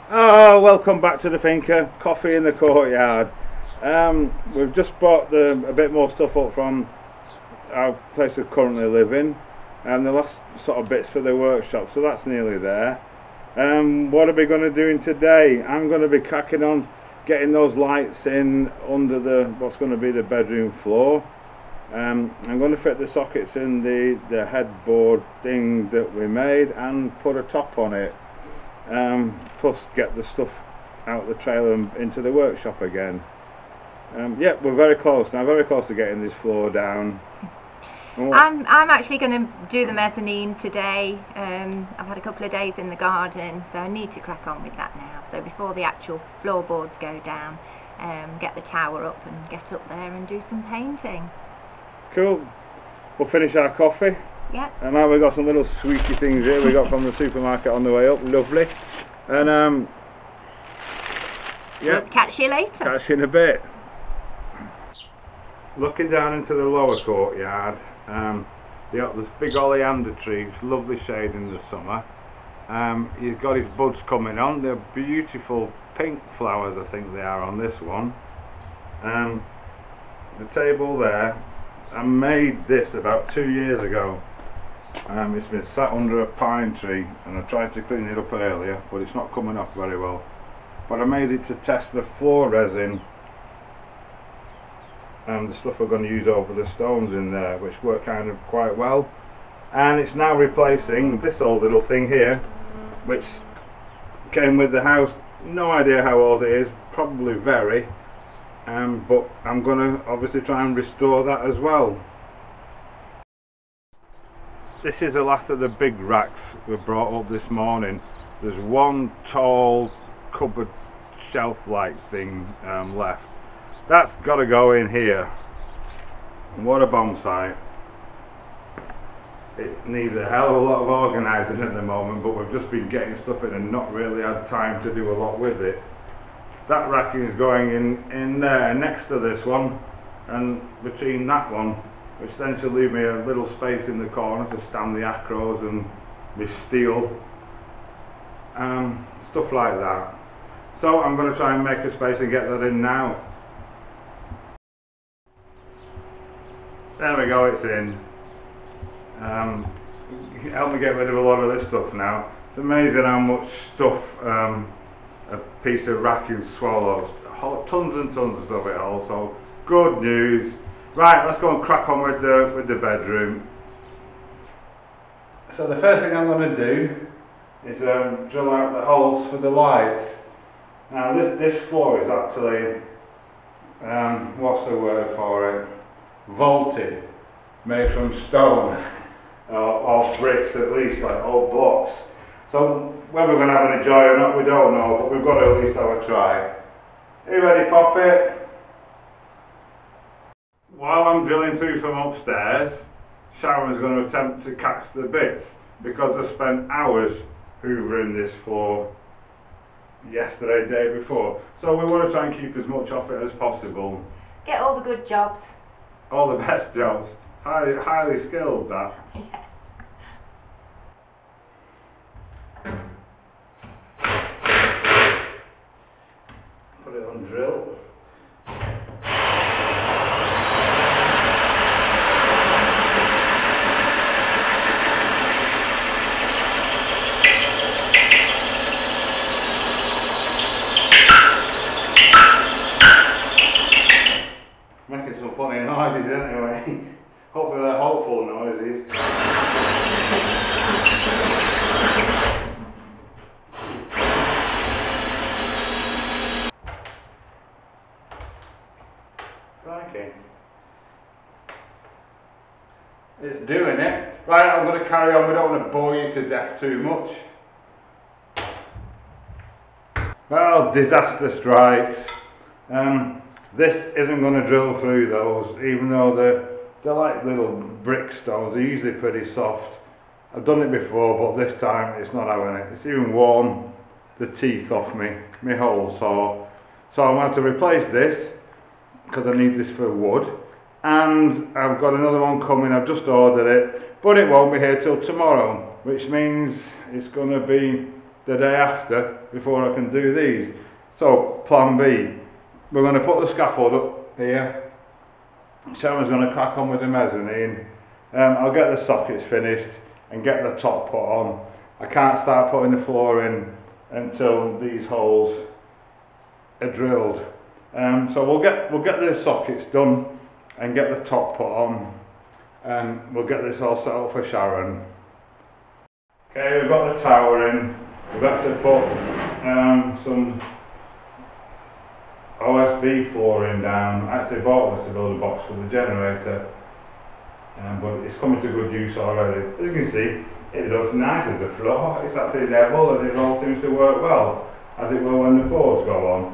Oh, welcome back to the Finca, coffee in the courtyard. We've just bought a bit more stuff up from our place we currently live in, and the last sort of bits for the workshop, so that's nearly there. What are we going to do today? I'm going to be cracking on getting those lights in under what's going to be the bedroom floor. I'm going to fit the sockets in the headboard thing that we made and put a top on it. Plus get the stuff out of the trailer and into the workshop again. Yeah, we're very close now, very close to getting this floor down. I'm actually going to do the mezzanine today. I've had a couple of days in the garden, so I need to crack on with that now. So before the actual floorboards go down, get the tower up and get up there and do some painting. Cool. We'll finish our coffee. Yep. And now we've got some little sweetie things here we got from the supermarket on the way up. Lovely. And yeah. We'll catch you later. Catch you in a bit. Looking down into the lower courtyard, there's big oleander trees, lovely shade in the summer. He's got his buds coming on. They're beautiful pink flowers, I think they are on this one. The table there, I made this about 2 years ago. It's been sat under a pine tree and I tried to clean it up earlier, but it's not coming off very well. But I made it to test the floor resin and the stuff we're going to use over the stones in there, which worked kind of quite well. And it's now replacing this old little thing here, which came with the house. No idea how old it is, probably very. But I'm going to obviously try and restore that as well. This is the last of the big racks we brought up this morning. There's one tall cupboard shelf-like thing left. That's got to go in here. And what a bomb site. It needs a hell of a lot of organising at the moment, but we've just been getting stuff in and not really had time to do a lot with it. That racking is going in there next to this one, and between that one, which then should leave me a little space in the corner to stand the acros and my steel, stuff like that. So I'm going to try and make a space and get that in now. There we go, it's in. Help me get rid of a lot of this stuff now. It's amazing how much stuff a piece of racking swallows. Tons and tons of it all, so good news. Right, let's go and crack on with the bedroom. So the first thing I'm going to do is drill out the holes for the lights. Now this floor is actually, what's the word for it? Vaulted, made from stone, or bricks at least, like old blocks. So whether we're going to have any joy or not, we don't know, but we've got to at least have a try. Are you ready, Poppy? While I'm drilling through from upstairs, Sharon's going to attempt to catch the bits, because I spent hours hoovering this floor yesterday, day before. So we want to try and keep as much off it as possible. Get all the good jobs. All the best jobs. Highly skilled, that. Yeah. Put it on drill. Making some funny noises anyway. Hopefully they're hopeful noises. Crikey. It's doing it. Right, I'm going to carry on. We don't want to bore you to death too much. Well, disaster strikes. This isn't going to drill through those, even though they're like little brick stones. They're usually pretty soft. I've done it before, but this time it's not having it. It's even worn the teeth off my hole saw. So I'm going to replace this, because I need this for wood. And I've got another one coming. I've just ordered it, but it won't be here till tomorrow, which means it's going to be the day after before I can do these. So plan B, we're going to put the scaffold up here. Sharon's going to crack on with the mezzanine. I'll get the sockets finished and get the top put on. I can't start putting the floor in until these holes are drilled. So we'll get the sockets done and get the top put on, and we'll get this all set up for Sharon. Okay, we've got the tower in. We've actually put some OSB flooring down. I actually bought this to build a box for the generator, but it's coming to good use already. As you can see, it looks nice as a floor. It's actually level and it all seems to work well, as it will when the boards go on.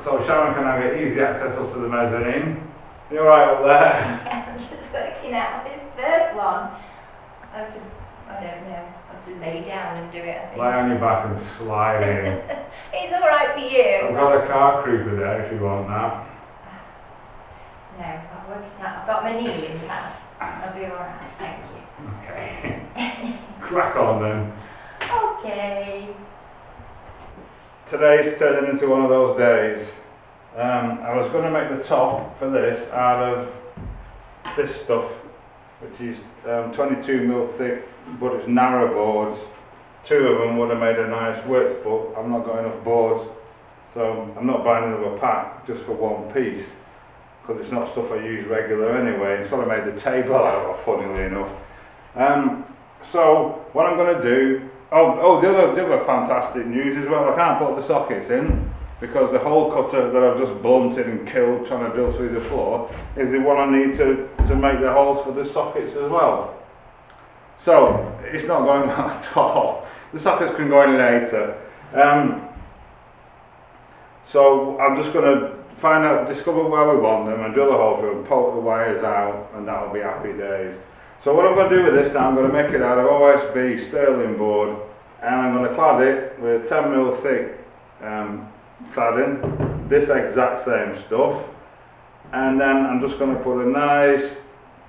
So Sharon can now get easy access up to the mezzanine. You're right up there. I'm just working out this first one. I don't know. I have to lay down and do it, I think. Lie on your back and slide in. It's alright for you. I've got a car creeper there if you want that. No, I've worked it out. I've got my kneeling pad. I'll be alright, thank you. Okay. Crack on then. Okay. Today's turning into one of those days. I was going to make the top for this out of this stuff, which is 22mm thick, but it's narrow boards. 2 of them would have made a nice width, but I've not got enough boards, so I'm not buying another pack just for one piece, because it's not stuff I use regular anyway. It's what I made the table out of, funnily enough. So what I'm going to do, the other fantastic news as well, I can't put the sockets in because the hole cutter that I've just blunted and killed trying to drill through the floor is the one I need to make the holes for the sockets as well. So it's not going well at all. The sockets can go in later. So I'm just going to discover where we want them and drill a hole through and poke the wires out, and that'll be happy days. So what I'm going to do with this now, I'm going to make it out of OSB sterling board, and I'm going to clad it with 10mm thick cladding, this exact same stuff, and then I'm just going to put a nice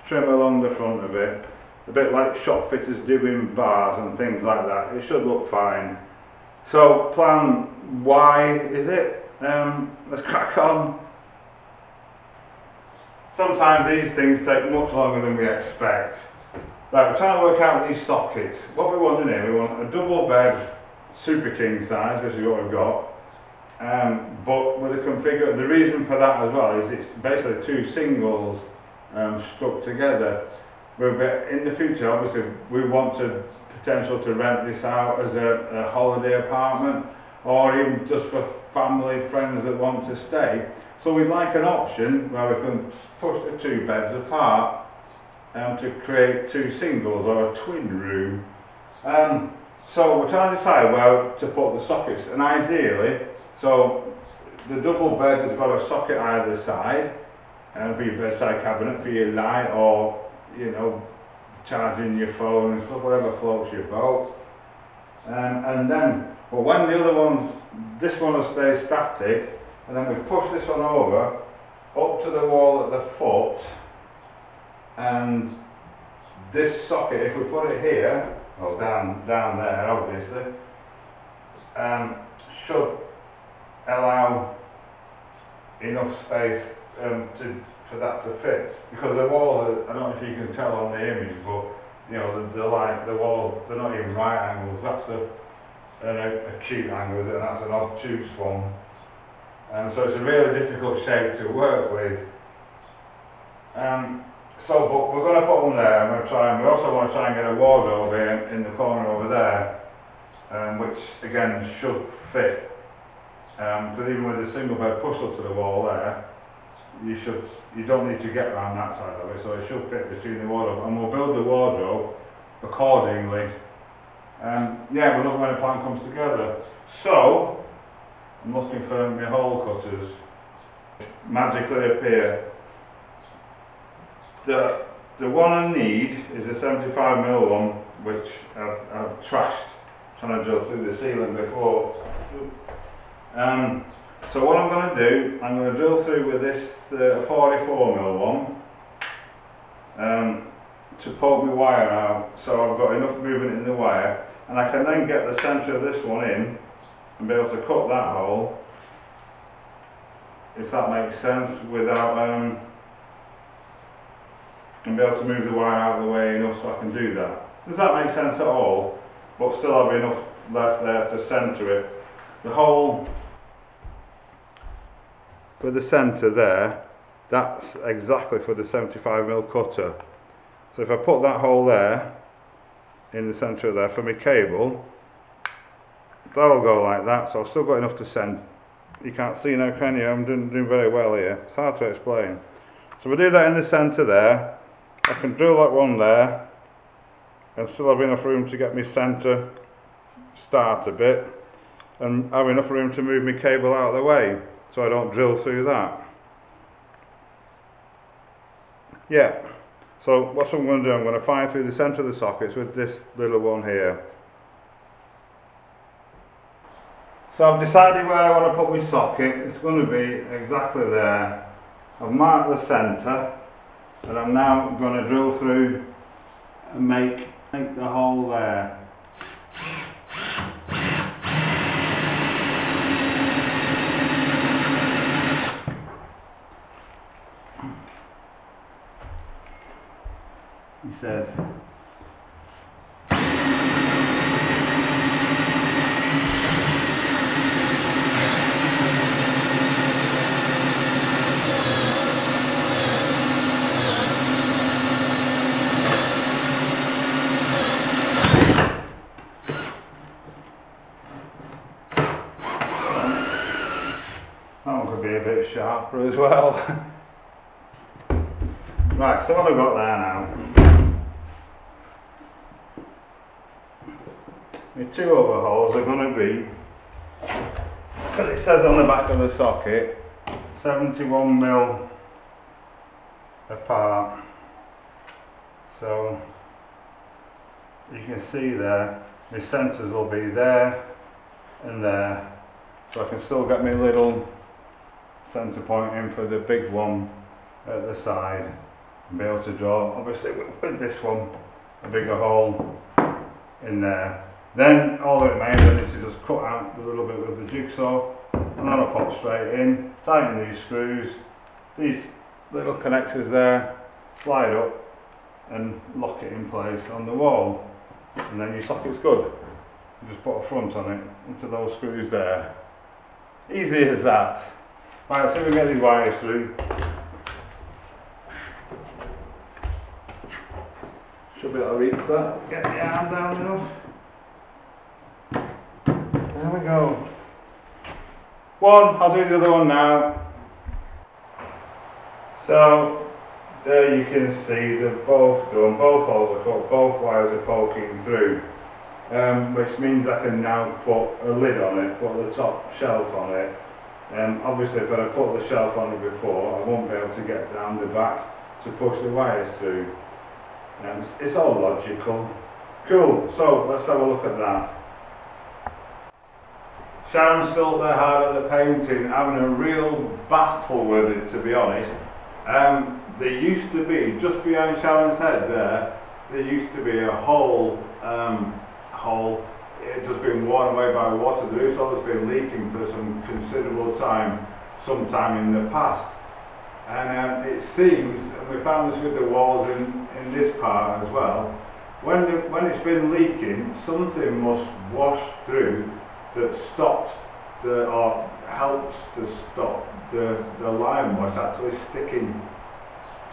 trim along the front of it, a bit like shop fitters do in bars and things like that. It should look fine. So plan Y is it? Let's crack on. Sometimes these things take much longer than we expect. Right, we're trying to work out these sockets. What we want in here, we want a double bed super king size, which is what we've got. But with a configure, the reason for that as well is it's basically 2 singles stuck together. In the future, obviously, we want potential to rent this out as a holiday apartment, or even just for family, friends that want to stay. So we'd like an option where we can push the 2 beds apart to create 2 singles or a twin room. So we're trying to decide where to put the sockets, and ideally, so the double bed has got a socket either side for your bedside cabinet, for your light, or charging your phone and stuff, whatever floats your boat. And then, well, when the other one's, this one will stay static, and then we push this one over up to the wall at the foot, and this socket, if we put it here, well down there obviously, should allow enough space for that to fit, because the walls are, I don't know if you can tell on the image, but the walls, they're not even right angles. That's an acute angle, and that's an obtuse one. So it's a really difficult shape to work with. But we're going to put them there, and we also want to try and get a wardrobe in the corner over there, which again should fit. But even with a single bed pushed up to the wall there, you don't need to get around that side of it, so it should fit between the wardrobe, and we'll build the wardrobe accordingly. Yeah, we'll look when the plan comes together. So I'm looking for my hole cutters. Magically appear. The one I need is a 75mm one, which I've trashed trying to drill through the ceiling before. So what I'm going to do, I'm going to drill through with this 44mm one to poke my wire out, so I've got enough movement in the wire, and I can then get the centre of this one in and be able to cut that hole, if that makes sense, without and be able to move the wire out of the way enough so I can do that. Does that make sense at all? But still have enough left there to centre it. The hole for the centre there, that's exactly for the 75mm cutter. So if I put that hole there, in the centre of there for my cable, that'll go like that, so I've still got enough to send. You can't see now, can you? I'm doing very well here. It's hard to explain. So we do that in the centre there. I can drill that one there and still have enough room to get my centre start a bit and have enough room to move my cable out of the way so I don't drill through that. Yeah, so what I'm going to do, I'm going to fire through the centre of the sockets with this little one here. So I've decided where I want to put my socket. It's going to be exactly there. I've marked the centre and I'm now going to drill through and make the hole there. He says that one could be a bit sharper as well. Right, so what I've got there now, my two other holes are going to be, as it says on the back of the socket, 71mm apart. So you can see there, my centres will be there and there, so I can still get my little centre point in for the big one at the side and be able to draw, obviously with this one, a bigger hole in there. Then all that remains is to just cut out a little bit with the jigsaw and then I'll pop straight in, tighten these screws, these little connectors there, slide up and lock it in place on the wall, and then your socket's good. You just put a front on it into those screws there. Easy as that. Right, so we get these wires through. Should be able to reach that. Get the arm down enough. There we go. One, I'll do the other one now. So there you can see they're both done, both holes are cut, both wires are poking through, which means I can now put a lid on it, put the top shelf on it. Obviously if I put the shelf on it before, I won't be able to get down the back to push the wires through. It's all logical. Cool, so let's have a look at that. Sharon's still there hard at the painting, having a real battle with it, to be honest. There used to be, just behind Sharon's head there used to be a hole, it had just been worn away by water. The roof's always been leaking for some considerable time, sometime in the past. And it seems, and we found this with the walls in this part as well, when it's been leaking, something must wash through that stops or helps to stop the lime wash actually sticking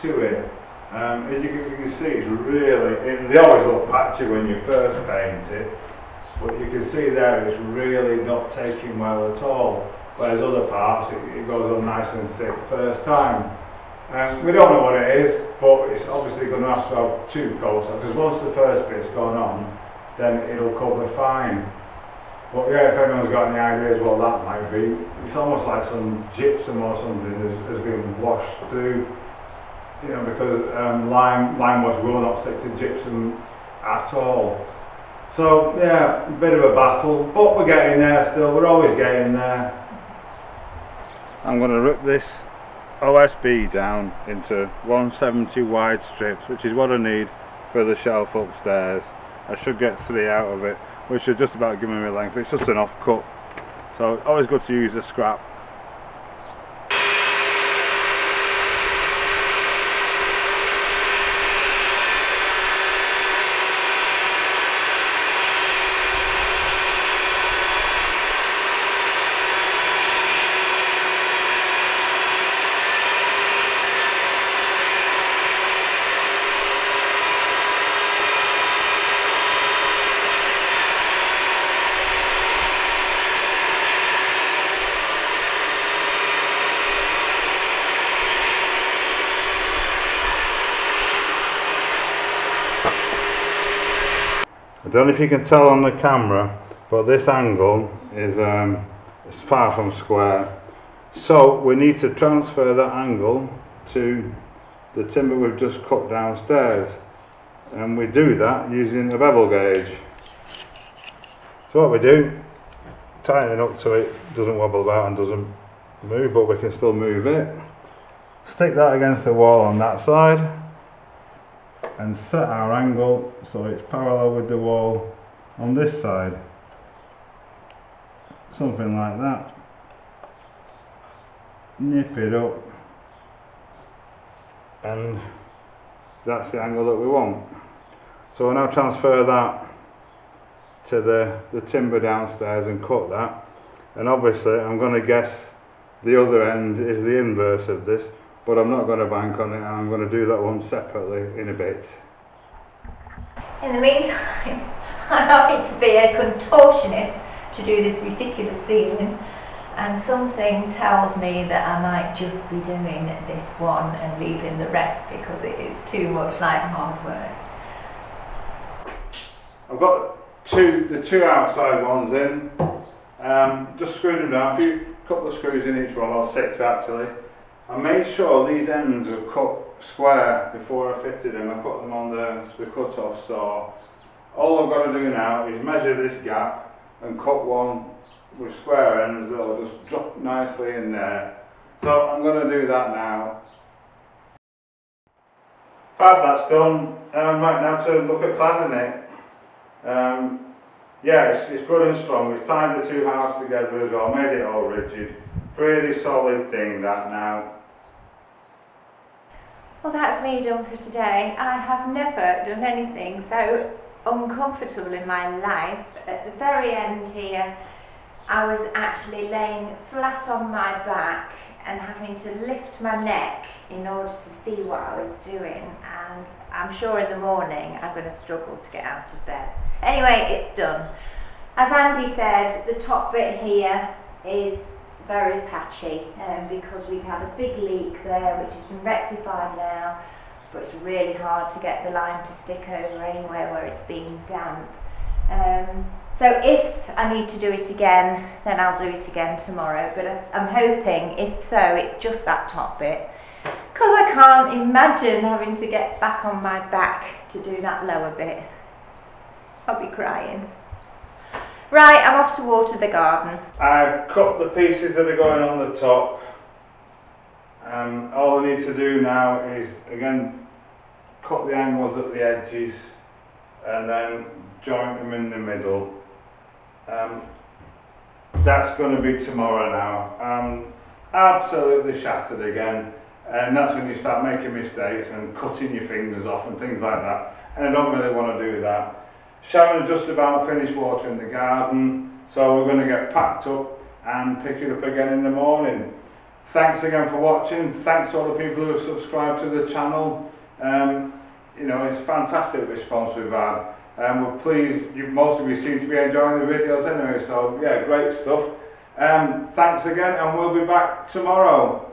to it. As you can see, it's really, they always look patchy when you first paint it, but you can see there it's really not taking well at all, whereas other parts it goes on nice and thick first time. We don't know what it is, but it's obviously going to have two coats, because once the first bit's gone on, then it'll cover fine. But yeah, if anyone's got any ideas what that might be, it's almost like some gypsum or something has been washed through, you know, because lime wash will not stick to gypsum at all. So yeah, a bit of a battle, but we're getting there still, we're always getting there. I'm going to rip this OSB down into 170 wide strips, which is what I need for the shelf upstairs. I should get 3 out of it. which are just about giving me length. It's just an off cut, so always good to use the scrap. I don't know if you can tell on the camera, but this angle is far from square. So we need to transfer that angle to the timber we've just cut downstairs. And we do that using a bevel gauge. So what we do, tighten it up so it doesn't wobble about and doesn't move, but we can still move it. Stick that against the wall on that side, and set our angle so it's parallel with the wall on this side, something like that. Nip it up, and that's the angle that we want. So we'll now transfer that to the timber downstairs and cut that, and obviously I'm going to guess the other end is the inverse of this, but I'm not going to bank on it, and I'm going to do that one separately in a bit. In the meantime, I'm having to be a contortionist to do this ridiculous ceiling, and something tells me that I might just be doing this one and leaving the rest because it is too much like hard work. I've got the two outside ones in, just screwed them down, a couple of screws in each one, or 6 actually. I made sure these ends were cut square before I fitted them. I put them on the cut-off saw. All I've got to do now is measure this gap and cut one with square ends that will just drop nicely in there. So I'm going to do that now. Fab, that's done. Right, now to look at cladding it. Yeah, it's good and strong. We've tied the two halves together as well, made it all rigid. Really solid thing that now. Well, that's me done for today. I have never done anything so uncomfortable in my life. At the very end here, I was actually laying flat on my back and having to lift my neck in order to see what I was doing, and I'm sure in the morning I'm going to struggle to get out of bed. Anyway, it's done. As Andy said, the top bit here is very patchy because we'd had a big leak there which has been rectified now, but it's really hard to get the lime to stick over anywhere where it's been damp. So if I need to do it again, then I'll do it again tomorrow, but I'm hoping, if so, it's just that top bit, because I can't imagine having to get back on my back to do that lower bit. I'll be crying. Right, I'm off to water the garden. I've cut the pieces that are going on the top. All I need to do now is, again, cut the angles at the edges and then joint them in the middle. That's going to be tomorrow now. I'm absolutely shattered again, and that's when you start making mistakes and cutting your fingers off and things like that, and I don't really want to do that. Sharon just about finished watering the garden, so we're going to get packed up and pick it up again in the morning. Thanks again for watching. Thanks to all the people who have subscribed to the channel. You know, it's a fantastic response we've had. We're pleased, most of you seem to be enjoying the videos anyway, so yeah, great stuff. Thanks again, and we'll be back tomorrow.